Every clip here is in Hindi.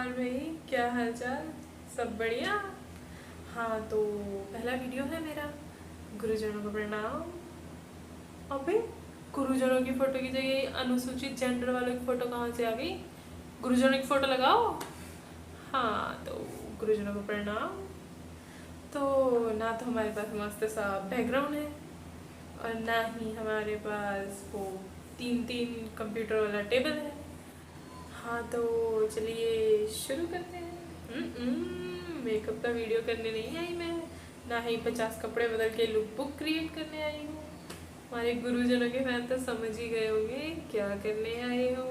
और भाई क्या हालचाल, सब बढ़िया। हाँ तो पहला वीडियो है मेरा, गुरुजनों को प्रणाम। अबे गुरुजनों की फोटो की जगह अनुसूचित जेंडर वालों की फोटो कहाँ से आ गई? गुरुजनों की फोटो लगाओ। हाँ तो गुरुजनों को प्रणाम। तो ना तो हमारे पास मस्त सा बैकग्राउंड है और ना ही हमारे पास वो तीन तीन कंप्यूटर वाला टेबल है। हाँ तो चलिए शुरू करते हैं। मेकअप का वीडियो करने नहीं आई मैं, ना ही 50 कपड़े बदल के लुक बुक क्रिएट करने आई हूँ। हमारे गुरुजनों के फैन तो समझ ही गए होंगे क्या करने आए हो।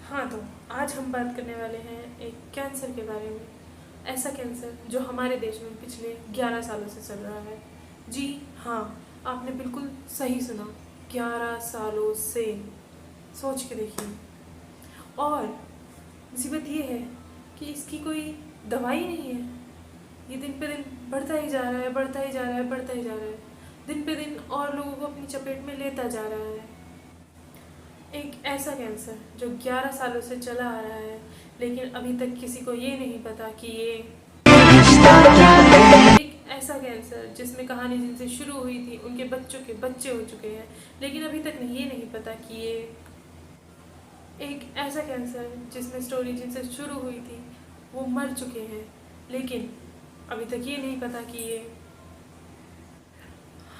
हाँ तो आज हम बात करने वाले हैं एक कैंसर के बारे में। ऐसा कैंसर जो हमारे देश में पिछले 11 सालों से चल रहा है। जी हाँ, आपने बिल्कुल सही सुना, 11 सालों से। सोच के देखिए। और मुसीबत ये है कि इसकी कोई दवाई नहीं है। ये दिन पे दिन बढ़ता ही जा रहा है, बढ़ता ही जा रहा है, बढ़ता ही जा रहा है। दिन पे दिन और लोगों को अपनी चपेट में लेता जा रहा है। एक ऐसा कैंसर जो 11 सालों से चला आ रहा है, लेकिन अभी तक किसी को ये नहीं पता कि ये एक ऐसा कैंसर जिसमें कहानी जिनसे शुरू हुई थी उनके बच्चों के बच्चे हो चुके हैं, लेकिन अभी तक ये नहीं पता कि ये एक ऐसा कैंसर जिसमें स्टोरी जिनसे शुरू हुई थी वो मर चुके हैं, लेकिन अभी तक ये नहीं पता कि ये।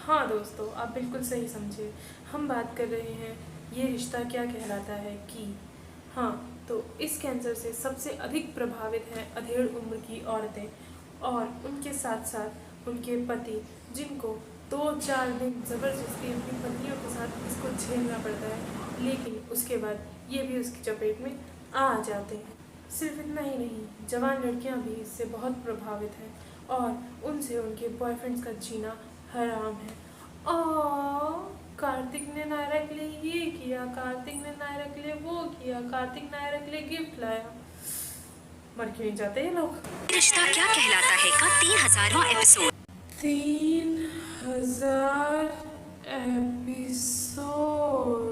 हाँ दोस्तों, आप बिल्कुल सही समझे, हम बात कर रहे हैं ये रिश्ता क्या कहलाता है कि। हाँ तो इस कैंसर से सबसे अधिक प्रभावित हैं अधेड़ उम्र की औरतें और उनके साथ साथ उनके पति, जिनको 2-4 दिन ज़बरदस्ती अपनी पत्नियों के साथ इसको झेलना पड़ता है, लेकिन उसके बाद ये भी उसकी चपेट में आ जाते हैं। सिर्फ इतना ही नहीं, जवान लड़कियां भी इससे बहुत प्रभावित हैं और उनसे उनके बॉयफ्रेंड्स का जीना हराम है। कार्तिक ने नायरा के लिए ये किया, कार्तिक ने नायरा के लिए वो किया, कार्तिक नायरा के लिए गिफ्ट लाया। मर क्यों नहीं जाते ये लोग। रिश्ता क्या कहलाता है का 3000वां एपिसोड। 3000 एपिसोड।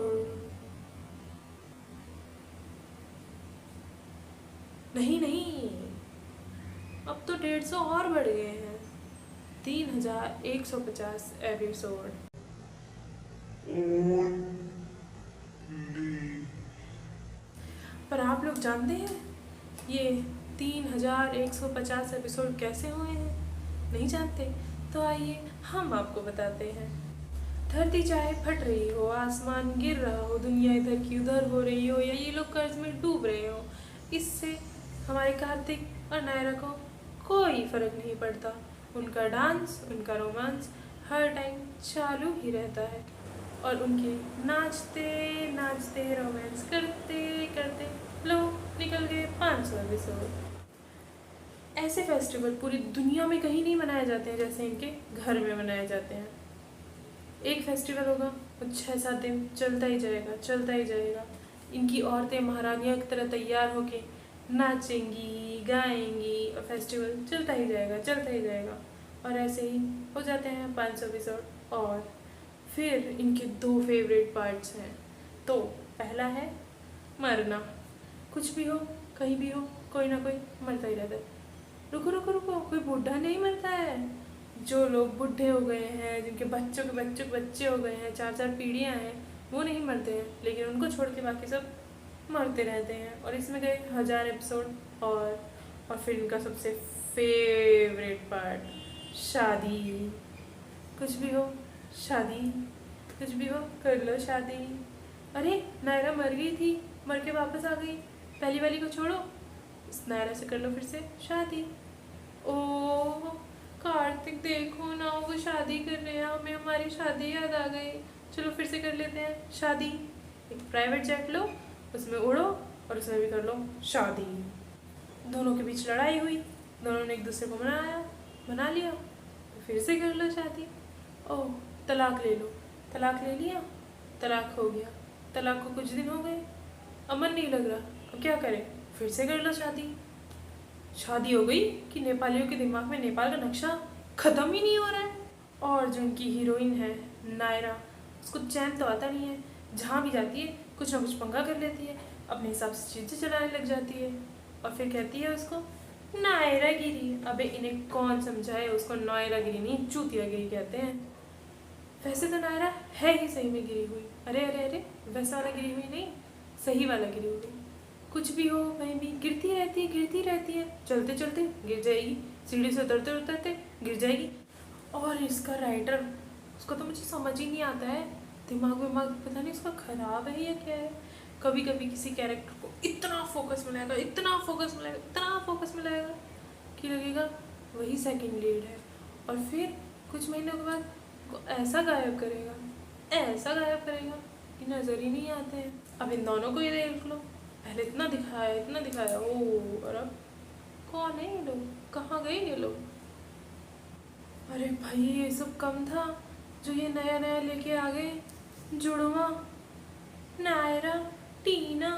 नहीं नहीं, अब तो 150 और बढ़ गए हैं, 3150 एपिसोड। पर आप लोग जानते हैं ये 3150 एपिसोड कैसे हुए हैं? नहीं जानते? तो आइए हम आपको बताते हैं। धरती चाहे फट रही हो, आसमान गिर रहा हो, दुनिया इधर की उधर हो रही हो, या ये लोग कर्ज में डूब रहे हो, इससे हमारे कार्तिक और नायरा को कोई फर्क नहीं पड़ता। उनका डांस, उनका रोमांस हर टाइम चालू ही रहता है और उनके नाचते नाचते रोमांस करते करते लोग निकल गए 500 एपिसोड। ऐसे फेस्टिवल पूरी दुनिया में कहीं नहीं मनाए जाते हैं जैसे इनके घर में मनाए जाते हैं। एक फेस्टिवल होगा, वो 6-7 दिन चलता ही जाएगा, चलता ही जाएगा। इनकी औरतें महारानियों की तरह तैयार होके नाचेंगी, गाएंगी और फेस्टिवल चलता ही जाएगा, चलता ही जाएगा। और ऐसे ही हो जाते हैं 500 एपिसोड। और फिर इनके 2 फेवरेट पार्ट्स हैं। तो पहला है मरना। कुछ भी हो, कहीं भी हो, कोई ना कोई मरता ही रहता है। रुको रुको रुको, कोई बूढ़ा नहीं मरता है। जो लोग बूढ़े हो गए हैं, जिनके बच्चों के बच्चों के बच्चे हो गए हैं, 4-4 पीढ़ियाँ हैं, वो नहीं मरते हैं, लेकिन उनको छोड़ के बाकी सब मरते रहते हैं। और इसमें गए 1000 एपिसोड। और फिर इनका सबसे फेवरेट पार्ट, शादी। कुछ भी हो, शादी, कुछ भी हो, कर लो शादी। अरे नायरा मर गई थी, मर के वापस आ गई, पहली वाली को छोड़ो, इस नायरा से कर लो फिर से शादी। ओ कार्तिक देखो ना, वो शादी कर रहे हैं, हमें हमारी शादी याद आ गई, चलो फिर से कर लेते हैं शादी। एक प्राइवेट जेट लो, उसमें उड़ो और उसमें भी कर लो शादी। दोनों के बीच लड़ाई हुई, दोनों ने एक दूसरे को मना लिया, फिर से कर लो शादी। ओह तलाक ले लो, तलाक ले लिया, तलाक हो गया, तलाक को कुछ दिन हो गए, अब मन नहीं लग रहा, अब क्या करें, फिर से कर लो शादी। शादी हो गई कि नेपालियों के दिमाग में नेपाल का नक्शा ख़त्म ही नहीं हो रहा है। और जो उनकी हीरोइन है नायरा, उसको चैन तो आता नहीं है, जहाँ भी जाती है कुछ ना कुछ पंगा कर लेती है, अपने हिसाब से चीज़ें चलाने लग जाती है। और फिर कहती है उसको नायरा गिरी। अबे इन्हें कौन समझाए, उसको नायरा गिरी नहीं चूतिया गिरी कहते हैं। वैसे तो नायरा है ही सही में गिरी हुई। अरे अरे अरे, वैसा वाला गिरी हुई नहीं, सही वाला गिरी हुई। कुछ भी हो कहीं भी गिरती रहती है, चलते चलते गिर जाएगी, सीढ़ी से उतरते उतरते गिर जाएगी। और इसका राइटर, उसको तो मुझे समझ ही नहीं आता है, दिमाग विमाग पता नहीं उसका खराब है या क्या है। कभी कभी किसी कैरेक्टर को इतना फोकस मिलाएगा कि लगेगा वही सेकंड लीड है, और फिर कुछ महीनों के बाद को ऐसा गायब करेगा कि नज़र ही नहीं आते हैं। अब इन दोनों को ये देख लो, पहले इतना दिखाया ओ, और अब कौन है ये लोग, कहाँ गए ये लोग। अरे भाई ये सब कम था, जो ये नया नया लेके आ गए जुड़वा, नायरा टीना।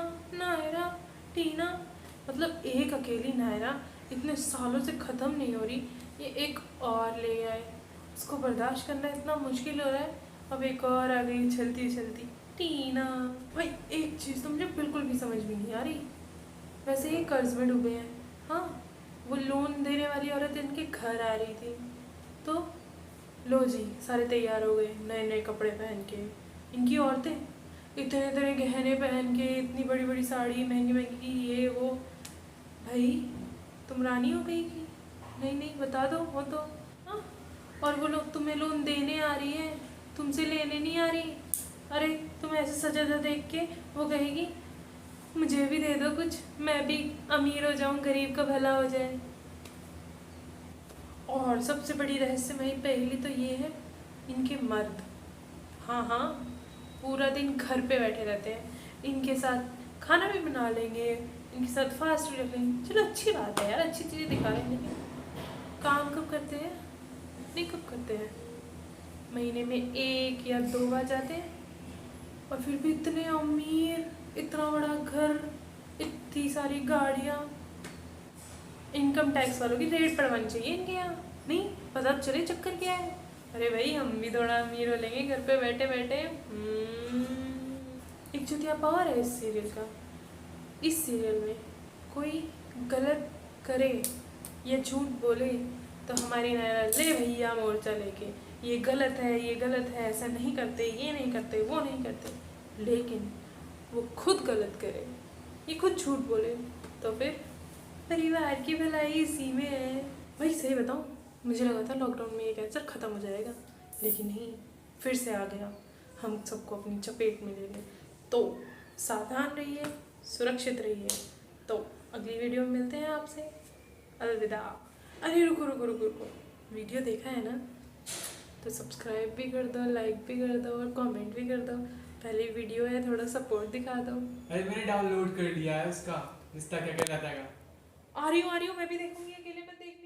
मतलब एक अकेली नायरा इतने सालों से ख़त्म नहीं हो रही, ये एक और ले आए, उसको बर्दाश्त करना इतना मुश्किल हो रहा है। अब एक और आ गई चलती टीना। भाई एक चीज़ तो मुझे बिल्कुल भी समझ में नहीं आ रही, वैसे ये कर्ज में डूबे हैं। हाँ, वो लोन देने वाली औरत इनके घर आ रही थी, तो लो जी सारे तैयार हो गए नए नए कपड़े पहन के। इनकी औरतें इतने गहने पहन के, इतनी बड़ी बड़ी साड़ी महंगी ये वो। भाई तुम रानी हो गई कि नहीं बता दो हो तो। हाँ, और वो लोग तुम्हें लोन देने आ रही है, तुमसे लेने नहीं आ रही। अरे तुम ऐसे सजा देख के वो कहेगी मुझे भी दे दो कुछ, मैं भी अमीर हो जाऊं, गरीब का भला हो जाए। और सबसे बड़ी रहस्यमयी पहेली तो ये है, इनके मर्द, हाँ, पूरा दिन घर पे बैठे रहते हैं, इनके साथ खाना भी बना लेंगे, इनके साथ फास्ट भी रख लेंगे। चलो अच्छी बात है यार, अच्छी चीज़ें दिखा रहे हैं, लेकिन काम कब करते हैं, नहीं कब करते हैं। महीने में 1 या 2 बार जाते हैं, और फिर भी इतने अमीर, इतना बड़ा घर, इतनी सारी गाड़ियाँ। इनकम टैक्स वालों की रेड पड़वानी चाहिए इनके यहाँ, नहीं पता चले चक्कर क्या है। अरे भाई हम भी थोड़ा अमीर हो लेंगे घर पे बैठे बैठे। एक चुतियापा और है इस सीरियल का, इस सीरियल में कोई गलत करे या झूठ बोले तो हमारी नायरा ले भैया मोर्चा लेके, ये गलत है, ऐसा नहीं करते, ये नहीं करते, वो नहीं करते। लेकिन वो खुद गलत करे, ये खुद झूठ बोले, तो फिर परिवार की भलाई इसी में है। भाई सही बताऊँ, मुझे लगा था लॉकडाउन में ये कैंसर ख़त्म हो जाएगा, लेकिन नहीं, फिर से आ गया, हम सबको अपनी चपेट में ले गए। तो सावधान रहिए, सुरक्षित रहिए। तो अगली वीडियो में मिलते हैं आपसे, अलविदा। अरे रुको, वीडियो देखा है ना तो सब्सक्राइब भी कर दो, लाइक भी कर दो और कमेंट भी कर दो। पहली वीडियो है, थोड़ा सपोर्ट दिखा दो। अरे मैंने डाउनलोड कर लिया है उसका, रिश्ता क्या कहलाता है। आ रही हूँ, मैं भी देखूंगी, अकेले मत देखनी।